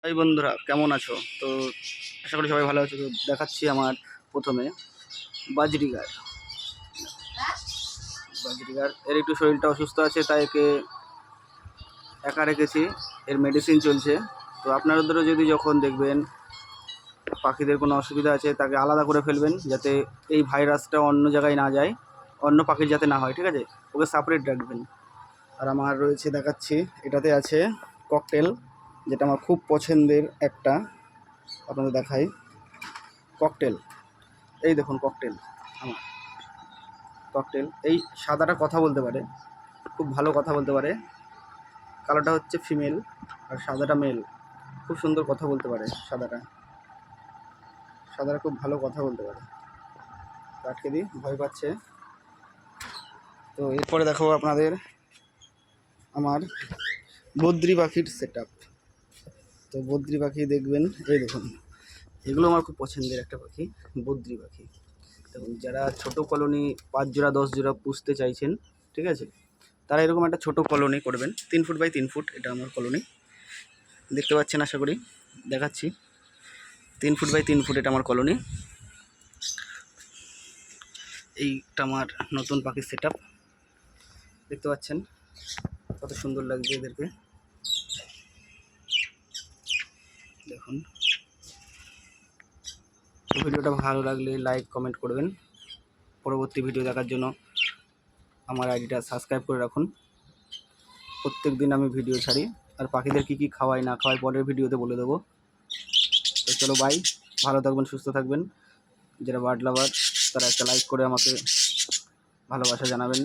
High বন্ধুরা, কেমন আছো? তো আশা করি সবাই ভালো আছো। তো দেখাচ্ছি আমার প্রথমে বাজরিগার। এর একটু শরীরটা অসুস্থ আছে, তাই একে একা রেখেছি। এর মেডিসিন চলছে। তো আপনাদেরও যদি যখন দেখবেন পাখিদের কোনো অসুবিধা আছে, তাকে আলাদা করে ফেলবেন, যাতে এই ভাইরাসটা অন্য জায়গায় না যায়, অন্য পাখির যাতে না হয়, ঠিক আছে? ওকে সেপারেট রাখবেন। আর আমার রয়েছে, দেখাচ্ছি, এটাতে আছে ককটেল, যেটা আমার খুব পছন্দের একটা। আপনাদের দেখাই ককটেল। এই দেখুন ককটেল, আমার ককটেল। এই সাদাটা কথা বলতে পারে, খুব ভালো কথা বলতে পারে। কালোটা হচ্ছে ফিমেল আর সাদাটা মেল। খুব সুন্দর কথা বলতে পারে সাদাটা। সাদাটা খুব ভালো কথা বলতে পারে। আটকে দিই, ভয় পাচ্ছে। তো এরপরে দেখাবো আপনাদের আমার বদ্রি পাখির সেট আপ। তো বদ্রি পাখি দেখবেন, এই দেখুন, এগুলো আমার খুব পছন্দের একটা পাখি, বদ্রি পাখি। দেখুন, যারা ছোট কলোনি 5 জোড়া 10 জোড়া পুষতে চাইছেন, ঠিক আছে, তারা এরকম একটা ছোট কলোনি করবেন। 3 ফুট বাই 3 ফুট এটা আমার কলোনি, দেখতে পাচ্ছেন আশা করি। দেখাচ্ছি, 3 ফুট বাই 3 ফুট এটা আমার কলোনি। এইটা আমার নতুন পাখির সেট আপ, দেখতে পাচ্ছেন কত সুন্দর লাগছে এদেরকে। দেখুন, ভিডিওটা ভালো লাগলে লাইক কমেন্ট করবেন। পরবর্তী ভিডিও দেখার জন্য আমার আইডিটা সাবস্ক্রাইব করে রাখুন। প্রত্যেক দিন আমি ভিডিও ছাড়ি, আর পাখিদের কী কী খাওয়াই না খাওয়াই পরের ভিডিওতে বলে দেবো। তো চলো বাই, ভালো থাকবেন, সুস্থ থাকবেন। যারা বার্ড লাভার তারা একটা লাইক করে আমাকে ভালোবাসা জানাবেন।